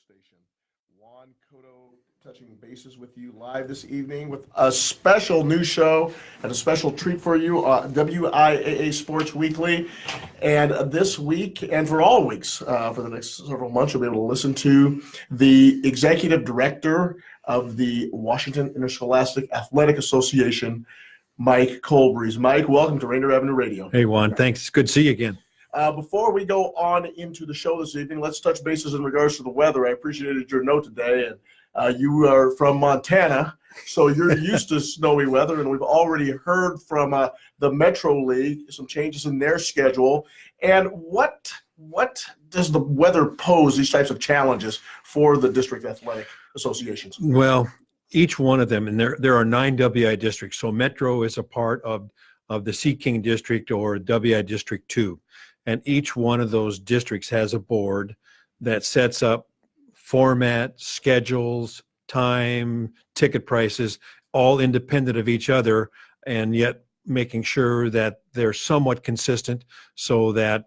station. Juan, Cotto, touching bases with you live this evening with a special new show and a special treat for you, WIAA Sports Weekly. And this week, and for all weeks, for the next several months, you'll be able to listen to the executive director of the Washington Interscholastic Athletic Association, Mike Colbrese. Mike, welcome to Rainier Avenue Radio. Hey, Juan. Thanks. It's good to see you again. Before we go on into the show this evening, let's touch bases in regards to the weather. I appreciated your note today, and you are from Montana, so you're used to snowy weather, and we've already heard from the Metro League some changes in their schedule. And what does the weather pose, these types of challenges, for the district athletic associations? Well, each one of them, and there are 9 WI districts, so Metro is a part of the Sea King District or WI District 2. And each one of those districts has a board that sets up format, schedules, time, ticket prices, all independent of each other, and yet making sure that they're somewhat consistent so that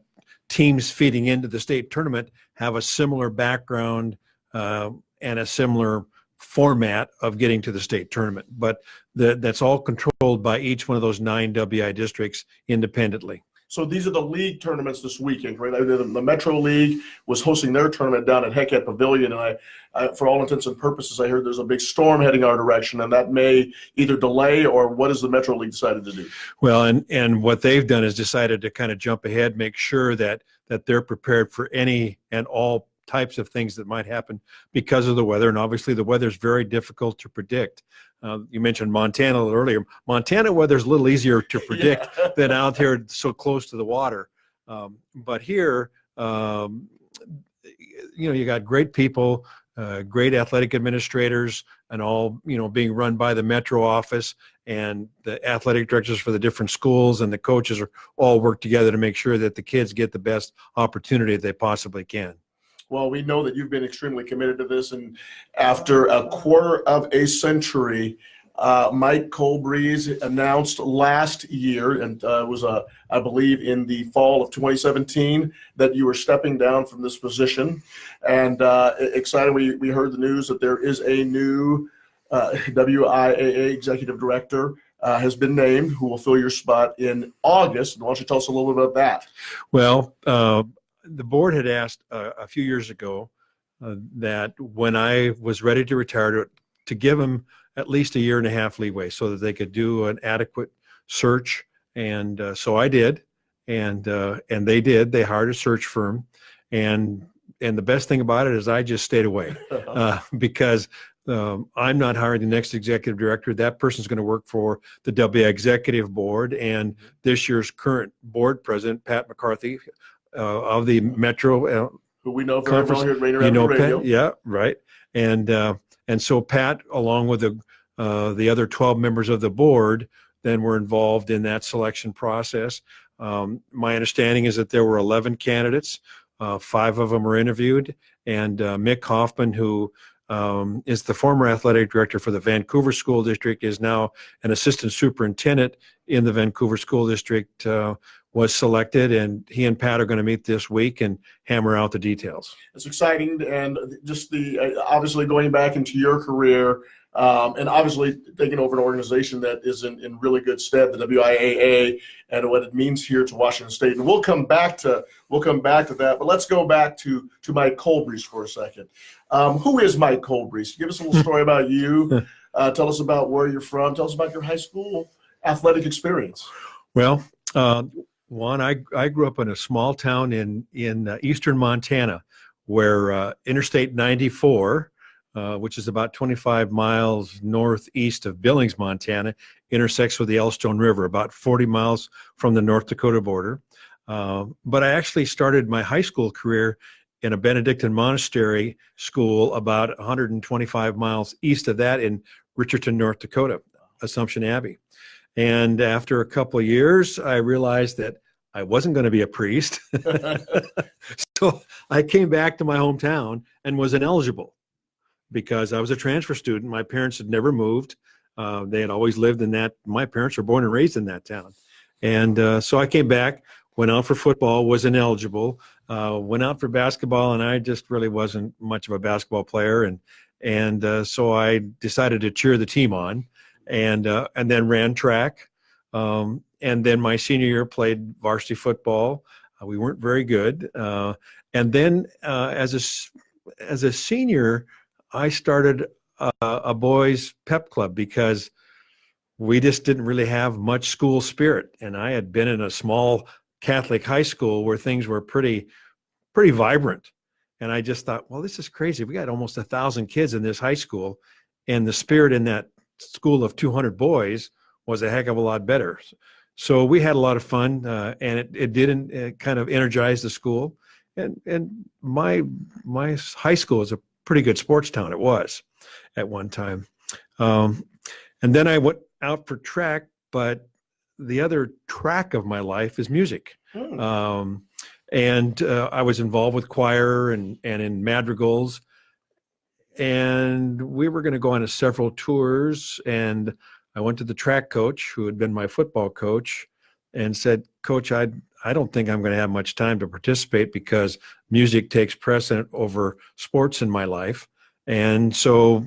teams feeding into the state tournament have a similar background and a similar format of getting to the state tournament. But that's all controlled by each one of those 9 WI districts independently. So these are the league tournaments this weekend, right? The Metro League was hosting their tournament down at Hecate Pavilion, and I, for all intents and purposes, I heard there's a big storm heading our direction, and that may either delay, or what has the Metro League decided to do? Well, and what they've done is decided to kind of jump ahead, make sure that they're prepared for any and all types of things that might happen because of the weather. And obviously the weather is very difficult to predict. You mentioned Montana a little earlier. Montana weather is a little easier to predict than out here so close to the water. But here, you got great people, great athletic administrators, and all, being run by the Metro office, and the athletic directors for the different schools and the coaches are all work together to make sure that the kids get the best opportunity they possibly can. Well, we know that you've been extremely committed to this, and after a quarter of a century, Mike Colbrese announced last year, and it was, I believe, in the fall of 2017, that you were stepping down from this position. And excited, we heard the news that there is a new WIAA executive director has been named, who will fill your spot in August. Why don't you tell us a little bit about that? Well, the board had asked a few years ago that when I was ready to retire, to give them at least a year and a half leeway so that they could do an adequate search. And so I did, and they did. They hired a search firm, and the best thing about it is I just stayed away because I'm not hiring the next executive director. That person's going to work for the WI Executive Board, and this year's current board president, Pat McCarthy, of the Metro who we know very well here at Rainier Avenue Radio. Pat, yeah, right. And so Pat, along with the other 12 members of the board, then were involved in that selection process. My understanding is that there were 11 candidates. 5 of them were interviewed, and Mick Hoffman, who is the former athletic director for the Vancouver School District, is now an assistant superintendent in the Vancouver School District, was selected, and he and Pat are going to meet this week and hammer out the details. It's exciting, and just obviously going back into your career, and obviously taking over an organization that is in really good stead, the WIAA, and what it means here to Washington State. And we'll come back to that. But let's go back to Mike Colbrese for a second. Who is Mike Colbrese? Give us a little story about you. Tell us about where you're from. Tell us about your high school athletic experience. Well, Juan, I grew up in a small town in eastern Montana, where Interstate 94, which is about 25 miles northeast of Billings, Montana, intersects with the Yellowstone River, about 40 miles from the North Dakota border. But I actually started my high school career in a Benedictine monastery school about 125 miles east of that in Richardson, North Dakota, Assumption Abbey. And after a couple of years, I realized that I wasn't going to be a priest. So I came back to my hometown and was ineligible because I was a transfer student. My parents had never moved. They had always lived in that. My parents were born and raised in that town. And so I came back, went out for football, was ineligible, went out for basketball, and I just really wasn't much of a basketball player, and so I decided to cheer the team on, and then ran track, and then my senior year played varsity football. We weren't very good, and then as a senior, I started a boys' pep club because we just didn't really have much school spirit. And I had been in a small Catholic high school where things were pretty vibrant. And I just thought, well, this is crazy. We got almost 1,000 kids in this high school, and the spirit in that school of 200 boys was a heck of a lot better. So we had a lot of fun, and it did kind of energize the school. And my high school is a pretty good sports town. It was at one time. And then I went out for track, but the other track of my life is music. And I was involved with choir and in madrigals. And we were going to go on several tours. And I went to the track coach, who had been my football coach, and said, Coach, I don't think I'm going to have much time to participate because music takes precedent over sports in my life. And so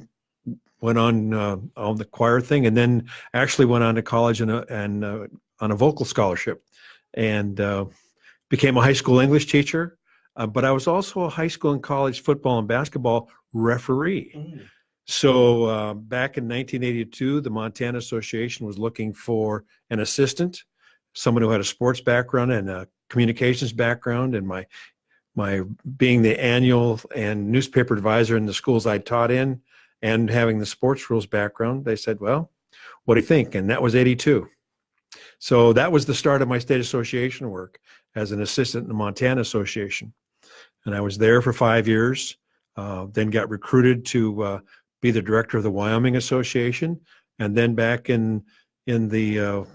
went on the choir thing, and then actually went on to college and on a vocal scholarship, and became a high school English teacher. But I was also a high school and college football and basketball referee. So back in 1982, the Montana Association was looking for an assistant, someone who had a sports background and a communications background, and my being the annual and newspaper advisor in the schools I taught in, and having the sports rules background, they said, well, what do you think? And that was 82. So that was the start of my state association work as an assistant in the Montana Association. And I was there for 5 years, then got recruited to be the director of the Wyoming Association. And then back in the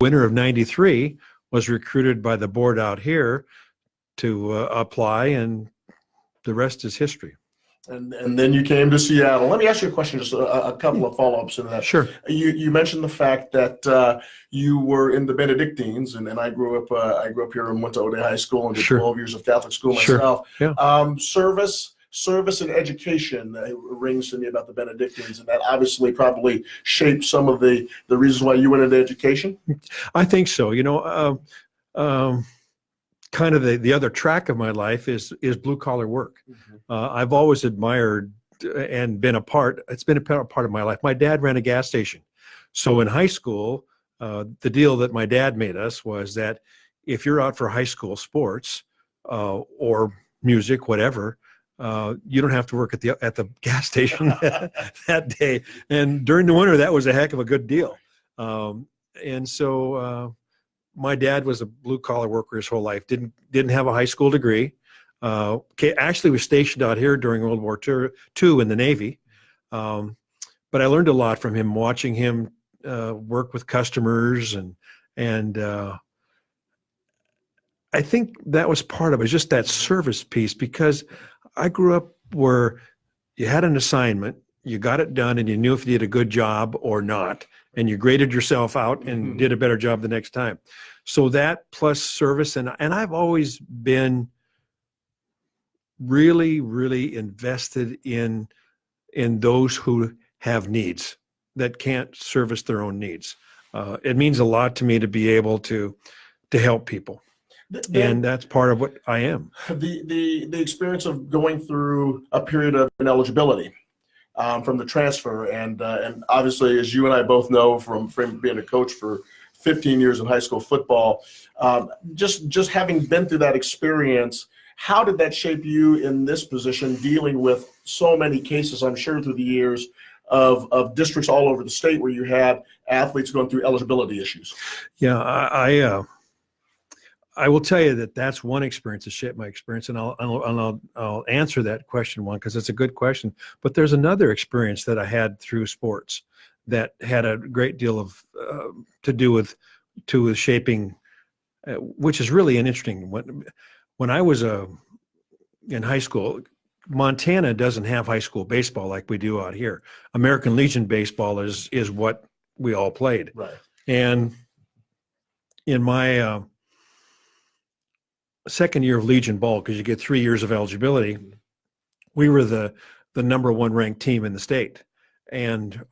winter of 93, was recruited by the board out here to apply, and the rest is history. And then you came to Seattle. Let me ask you a question, just a couple of follow-ups into that. Sure. You mentioned the fact that you were in the Benedictines, and I grew up here and went to O'Day High School and did 12 years of Catholic school myself. Sure. Yeah. Service and education rings to me about the Benedictines, and that obviously probably shaped some of the reasons why you went into education. I think so. Kind of the other track of my life is blue collar work. I've always admired and been it's been a part of my life. My dad ran a gas station. So in high school, the deal that my dad made us was that if you're out for high school sports or music, whatever, you don't have to work at the gas station that day. And during the winter, that was a heck of a good deal. And so my dad was a blue collar worker his whole life. Didn't have a high school degree. Actually was stationed out here during World War II in the Navy. But I learned a lot from him, watching him work with customers, and I think that was part of it, just that service piece, because I grew up where you had an assignment, you got it done, and you knew if you did a good job or not, and you graded yourself out and did a better job the next time. So that plus service, and I've always been really, really invested in those who have needs that can't service their own needs. It means a lot to me to be able to help people. And that's part of what I am. The experience of going through a period of ineligibility from the transfer, and obviously, as you and I both know from being a coach for 15 years of high school football, just having been through that experience, how did that shape you in this position, dealing with so many cases, I'm sure, through the years of districts all over the state where you had athletes going through eligibility issues? Yeah, I will tell you that that's one experience that shaped my experience, and I'll answer that question, Juan, because it's a good question. But there's another experience that I had through sports that had a great deal of to do with shaping, which is really an interesting one. When I was in high school, Montana doesn't have high school baseball like we do out here. American Legion baseball is what we all played. Right. And in my second year of Legion Bowl, because you get 3 years of eligibility, we were the number one ranked team in the state, and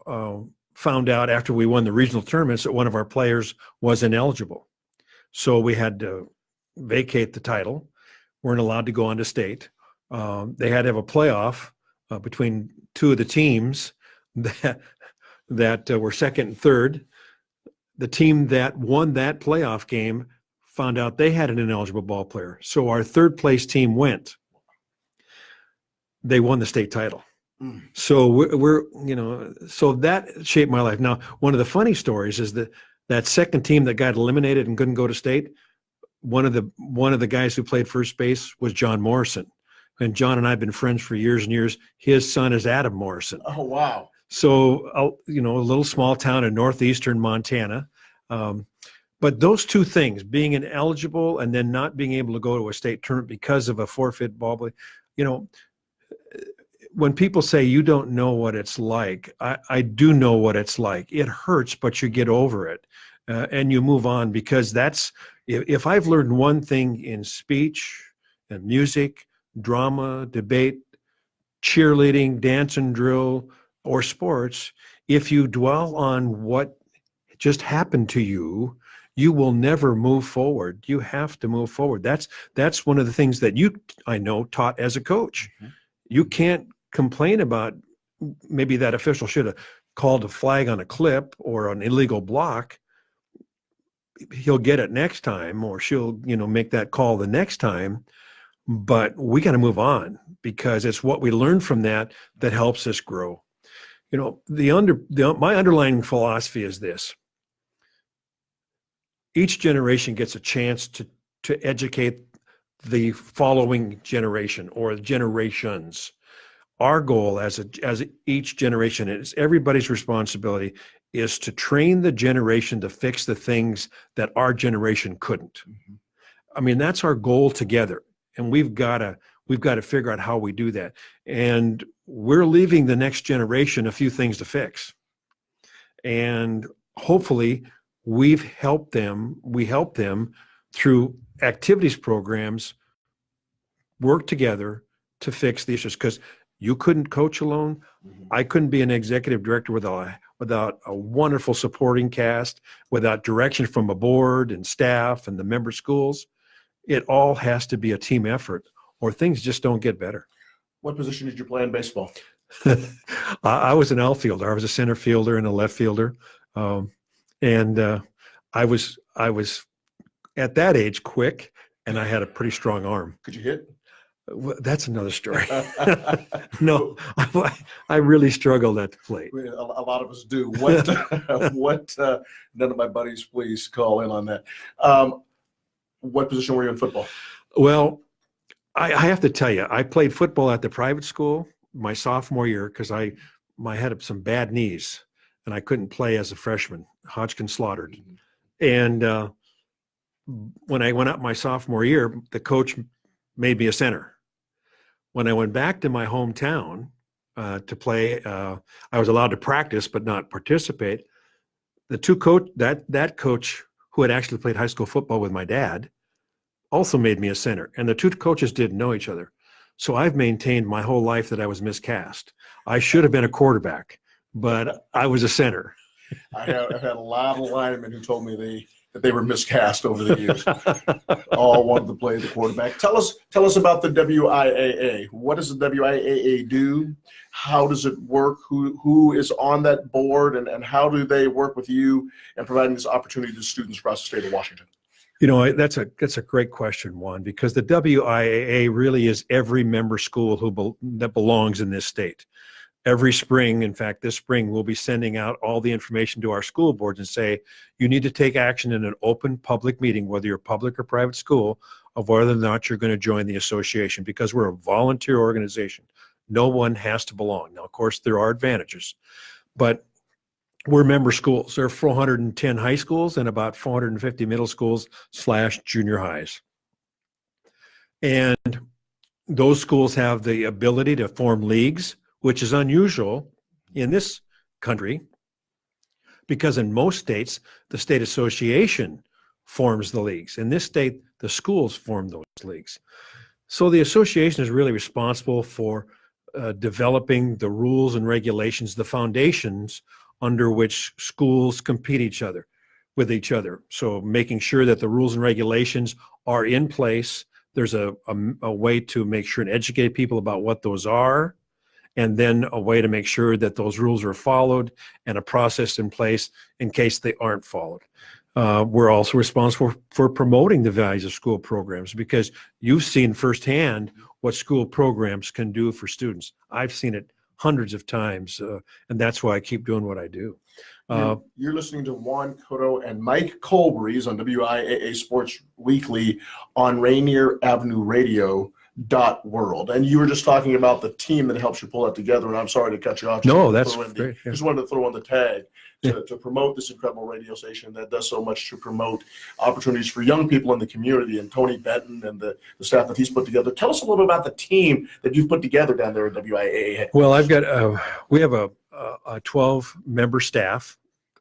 found out after we won the regional tournaments that one of our players was ineligible. So we had to vacate the title. Weren't allowed to go on to state. They had to have a playoff between two of the teams that were second and third. The team that won that playoff game found out they had an ineligible ball player. So our third place team went. They won the state title. So we're so that shaped my life. Now, one of the funny stories is that second team that got eliminated and couldn't go to state, one of the guys who played first base was John Morrison. And John and I have been friends for years and years. His son is Adam Morrison. Oh, wow. So, a little small town in northeastern Montana. But those two things, being ineligible and then not being able to go to a state tournament because of a forfeit ball play, when people say you don't know what it's like, I do know what it's like. It hurts, but you get over it and you move on, because if I've learned one thing in speech and music, drama, debate, cheerleading, dance and drill, or sports, if you dwell on what just happened to you, you will never move forward. You have to move forward. That's one of the things that I know, taught as a coach. Mm-hmm. You can't complain about maybe that official should have called a flag on a clip or an illegal block. He'll get it next time, or she'll, make that call the next time. But we got to move on, because it's what we learn from that helps us grow. My underlying philosophy is this: each generation gets a chance to educate the following generation or generations. Our goal as each generation, is everybody's responsibility, is to train the generation to fix the things that our generation couldn't. Mm-hmm. I mean, that's our goal together, and we've got to figure out how we do that. And we're leaving the next generation a few things to fix, and hopefully we help them through activities programs, work together to fix the issues, because you couldn't coach alone. Mm-hmm. I couldn't be an executive director without a wonderful supporting cast, without direction from a board and staff and the member schools. It all has to be a team effort, or things just don't get better. What position did you play in baseball? I was an outfielder. I was a center fielder and a left fielder. And I was at that age quick, and I had a pretty strong arm. Could you hit? Well, that's another story. No, I really struggled at the plate. A lot of us do. What? None of my buddies, please call in on that. What position were you in football? Well, I have to tell you, I played football at the private school my sophomore year because I had some bad knees and I couldn't play as a freshman. Hodgkin slaughtered. Mm-hmm. And when I went up my sophomore year, the coach made me a center. When I went back to my hometown to play, I was allowed to practice but not participate. The two coach that coach who had actually played high school football with my dad also made me a center, and the two coaches didn't know each other. So I've maintained my whole life that I was miscast. I should have been a quarterback, but I was a center. I've had a lot of linemen who told me that they were miscast over the years. All wanted to play the quarterback. Tell us about the WIAA. What does the WIAA do? How does it work? Who is on that board, and how do they work with you in providing this opportunity to students across the state of Washington? That's a great question, Juan, because the WIAA really is every member school that belongs in this state. Every spring, in fact, this spring, we'll be sending out all the information to our school boards and say, you need to take action in an open public meeting, whether you're public or private school, of whether or not you're going to join the association, because we're a volunteer organization. No one has to belong. Now, of course, there are advantages, but we're member schools. There are 410 high schools and about 450 middle schools / junior highs. And those schools have the ability to form leagues, which is unusual in this country, because in most states, the state association forms the leagues. In this state, The schools form those leagues. So the association is really responsible for developing the rules and regulations, the foundations under which schools compete with each other. So making sure that the rules and regulations are in place. There's a way to make sure and educate people about what those are, and then a way to make sure that those rules are followed and a process in place in case they aren't followed. We're also responsible for promoting the values of school programs, because you've seen firsthand what school programs can do for students. I've seen it hundreds of times, and that's why I keep doing what I do. You're listening to Juan, Cotto, and Mike Colbrese on WIAA Sports Weekly on RainierAvenueRadio.World. And you were just talking about the team that helps you pull that together, and I'm sorry to cut you off. No, that's great. Yeah. Just wanted to throw in the tag to promote this incredible radio station that does so much to promote opportunities for young people in the community, and Tony Benton and the staff that he's put together. Tell us a little bit about the team that you've put together down there at WIAA headquarters. Well, we have a 12-member staff.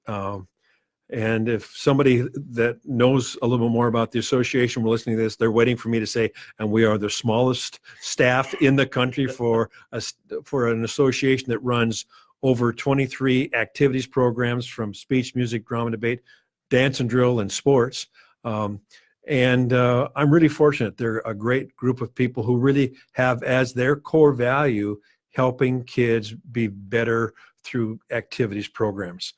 And if somebody that knows a little bit more about the association were listening to this, they're waiting for me to say, and we are the smallest staff in the country for an association that runs over 23 activities programs, from speech, music, drama, debate, dance and drill, and sports. I'm really fortunate. They're a great group of people who really have as their core value helping kids be better through activities programs.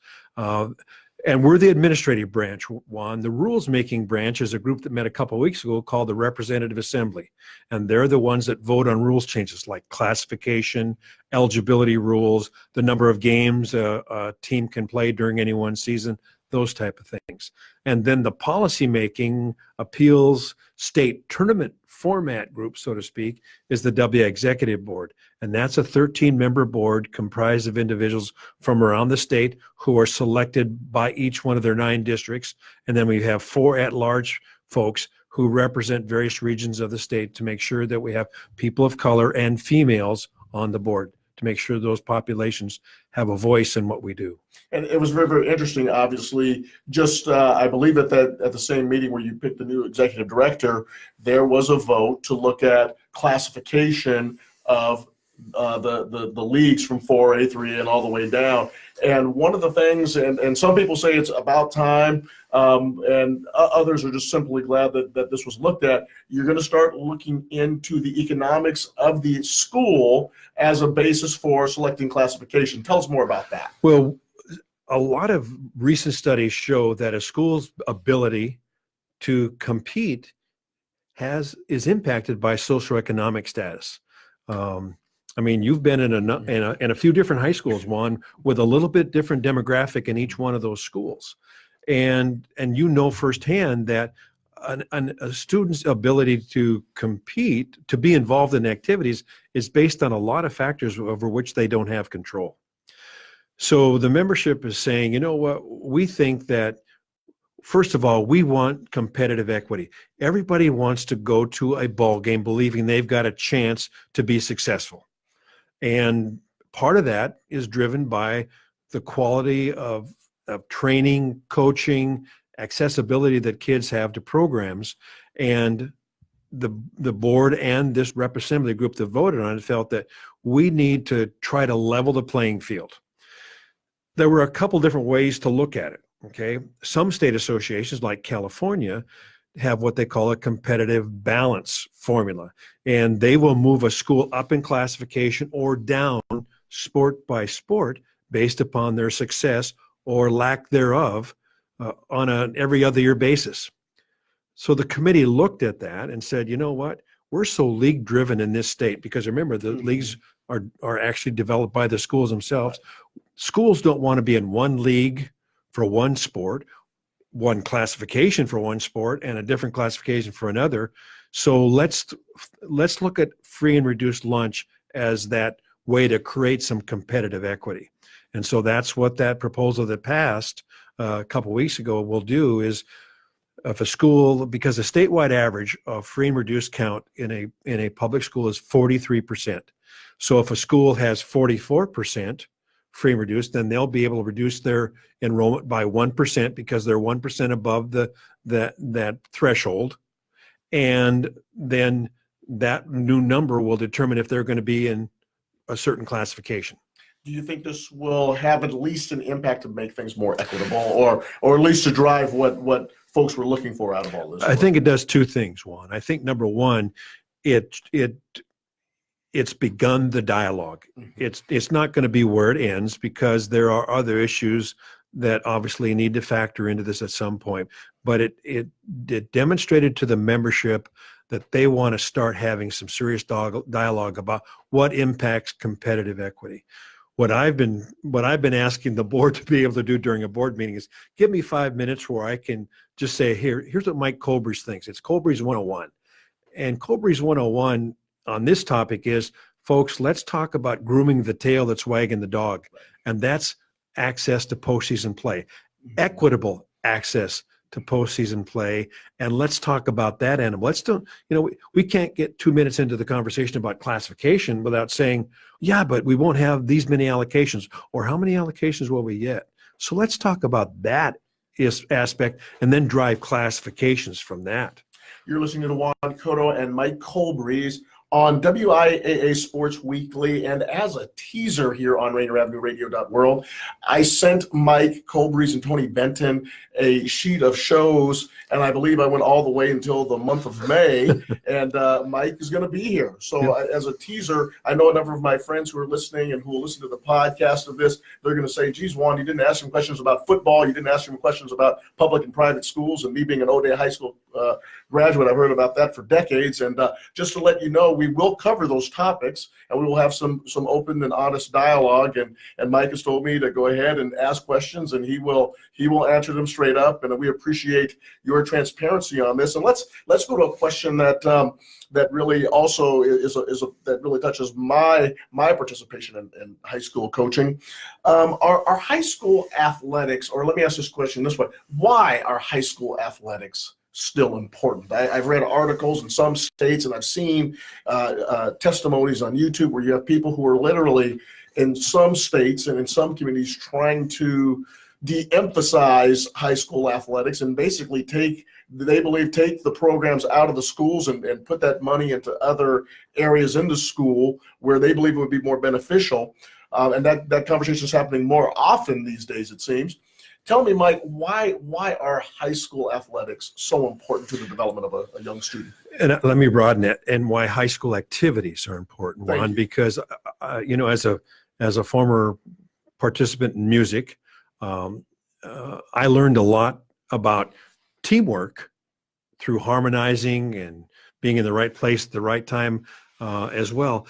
And we're the administrative branch, Juan. The rules-making branch is a group that met a couple of weeks ago called the Representative Assembly. And they're the ones that vote on rules changes like classification, eligibility rules, the number of games a team can play during any one season, those type of things. And then the policy-making, appeals, state tournament format group, so to speak, is the WIAA Executive Board. And that's a 13-member board comprised of individuals from around the state who are selected by each one of their 9 districts. And then we have 4 at-large folks who represent various regions of the state to make sure that we have people of color and females on the board, to make sure those populations have a voice in what we do. And it was very, very interesting, obviously. Just, I believe at the same meeting where you picked the new executive director, there was a vote to look at classification of the leagues from 4A, 3A, and all the way down. And one of the things, and some people say it's about time, and others are just simply glad that this was looked at. You're going to start looking into the economics of the school as a basis for selecting classification. Tell us more about that. Well, a lot of recent studies show that a school's ability to compete is impacted by socioeconomic status. I mean, you've been in a few different high schools, Juan, with a little bit different demographic in each one of those schools. And you know firsthand that a student's ability to compete, to be involved in activities, is based on a lot of factors over which they don't have control. So the membership is saying, you know what, we think that, first of all, we want competitive equity. Everybody wants to go to a ball game believing they've got a chance to be successful. And part of that is driven by the quality of training, coaching, accessibility that kids have to programs. And the board and this rep assembly group that voted on it felt that we need to try to level the playing field. There were a couple different ways to look at it. Okay, some state associations like California have what they call a competitive balance formula, and they will move a school up in classification or down sport by sport based upon their success or lack thereof on an every other year basis. So the committee looked at that and said, you know what, we're so league driven in this state, because remember, the leagues are actually developed by the schools themselves. Schools don't want to be in one league for one sport, one classification for one sport, and a different classification for another. So let's look at free and reduced lunch as that way to create some competitive equity. And so that's what that proposal that passed a couple weeks ago will do. Is if a school, because the statewide average of free and reduced count in a public school is 43%. So if a school has 44% free and reduced, then they'll be able to reduce their enrollment by 1% because they're 1% above that threshold. and then that new number will determine if they're going to be in a certain classification. Do you think this will have at least an impact to make things more equitable, or at least to drive what folks were looking for out of all this? I think it does two things, Juan. I think number one, it's begun the dialogue. It's not going to be where it ends, because there are other issues that obviously need to factor into this at some point. But it demonstrated to the membership that they want to start having some serious dialogue about what impacts competitive equity. What I've been asking the board to be able to do during a board meeting is give me 5 minutes where I can just say, here's what Mike Colbrese thinks. It's Cobrese 101. And Cobrese 101 on this topic is, folks, let's talk about grooming the tail that's wagging the dog. And that's access to postseason play, equitable access to postseason play. And let's talk about that animal. We can't get 2 minutes into the conversation about classification without saying, yeah, but we won't have these many allocations, or how many allocations will we get? So let's talk about that aspect and then drive classifications from that. You're listening to Juan, Cotto, and Mike Colbrese on WIAA Sports Weekly. And as a teaser here on RainierAvenueRadio.World, I sent Mike Colbrese and Tony Benton a sheet of shows, and I believe I went all the way until the month of May, and Mike is going to be here. So as a teaser, I know a number of my friends who are listening and who will listen to the podcast of this, they're going to say, geez, Juan, you didn't ask him questions about football. You didn't ask him questions about public and private schools, and me being an O'Day High School graduate, I've heard about that for decades. And just to let you know, we will cover those topics, and we will have some open and honest dialogue. And Mike has told me to go ahead and ask questions, and he will answer them straight up. And we appreciate your transparency on this. And let's go to a question that really also that really touches my participation in high school coaching. Are high school athletics, or let me ask this question this way: why are high school athletics still important? I've read articles in some states, and I've seen testimonies on YouTube where you have people who are literally in some states and in some communities trying to de-emphasize high school athletics and basically take the programs out of the schools and put that money into other areas in the school where they believe it would be more beneficial. And that conversation is happening more often these days, it seems. Tell me, Mike, why are high school athletics so important to the development of a young student? And let me broaden it, and why high school activities are important, Juan, because as a former participant in music, I learned a lot about teamwork through harmonizing and being in the right place at the right time as well.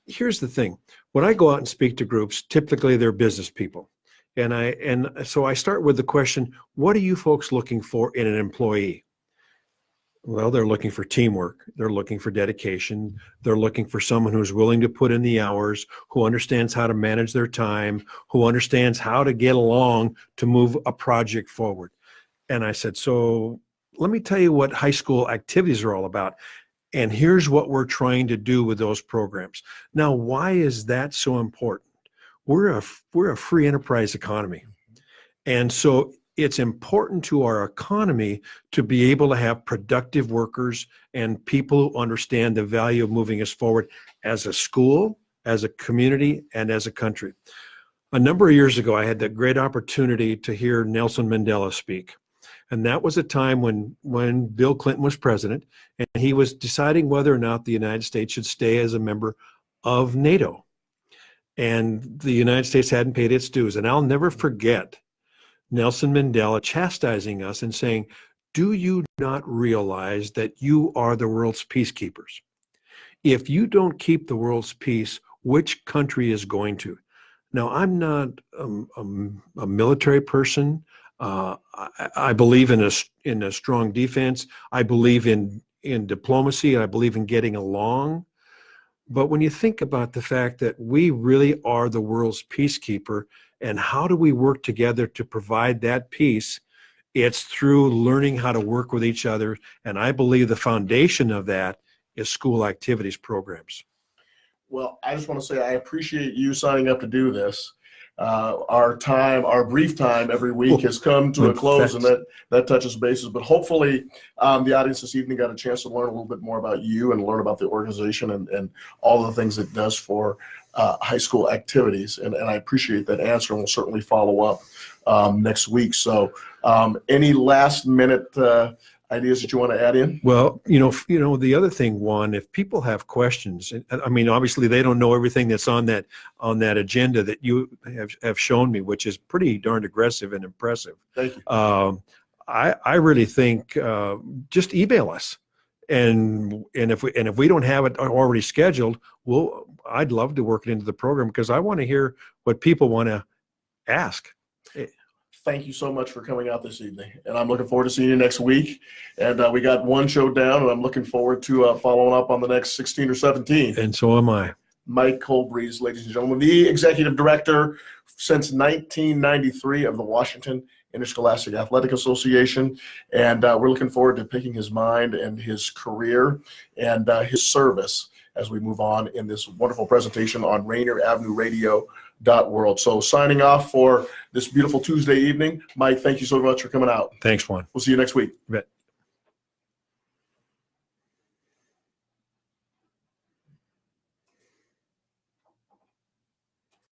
Here's the thing. When I go out and speak to groups, typically they're business people. And so I start with the question, what are you folks looking for in an employee? Well, they're looking for teamwork. They're looking for dedication. They're looking for someone who's willing to put in the hours, who understands how to manage their time, who understands how to get along to move a project forward. And I said, so let me tell you what high school activities are all about. And here's what we're trying to do with those programs. Now, why is that so important? We're a free enterprise economy. And so it's important to our economy to be able to have productive workers and people who understand the value of moving us forward as a school, as a community, and as a country. A number of years ago, I had the great opportunity to hear Nelson Mandela speak. And that was a time when Bill Clinton was president, and he was deciding whether or not the United States should stay as a member of NATO. And the United States hadn't paid its dues. And I'll never forget Nelson Mandela chastising us and saying, do you not realize that you are the world's peacekeepers? If you don't keep the world's peace, which country is going to? Now, I'm not a military person. I believe in a strong defense. I believe in diplomacy. I believe in getting along. But when you think about the fact that we really are the world's peacekeeper, and how do we work together to provide that peace, it's through learning how to work with each other. And I believe the foundation of that is school activities programs. Well, I just want to say I appreciate you signing up to do this. our brief time every week has come to a close, and that touches bases. But hopefully the audience this evening got a chance to learn a little bit more about you and learn about the organization and all the things it does for high school activities. And I appreciate that answer, and we'll certainly follow up next week. So any last minute ideas that you want to add in? Well, the other thing, Juan, if people have questions, I mean, obviously they don't know everything that's on that agenda that you have shown me, which is pretty darn aggressive and impressive. Thank you. I really think just email us, and if we don't have it already scheduled, I'd love to work it into the program, because I want to hear what people want to ask. Thank you so much for coming out this evening, and I'm looking forward to seeing you next week. And we got one show down, and I'm looking forward to following up on the next 16 or 17. And so am I. Mike Colbrese, ladies and gentlemen, the executive director since 1993 of the Washington Interscholastic Athletic Association, and we're looking forward to picking his mind and his career and his service as we move on in this wonderful presentation on RainierAvenueRadio.World. So signing off for this beautiful Tuesday evening, Mike, thank you so much for coming out. Thanks, Juan. We'll see you next week. You bet.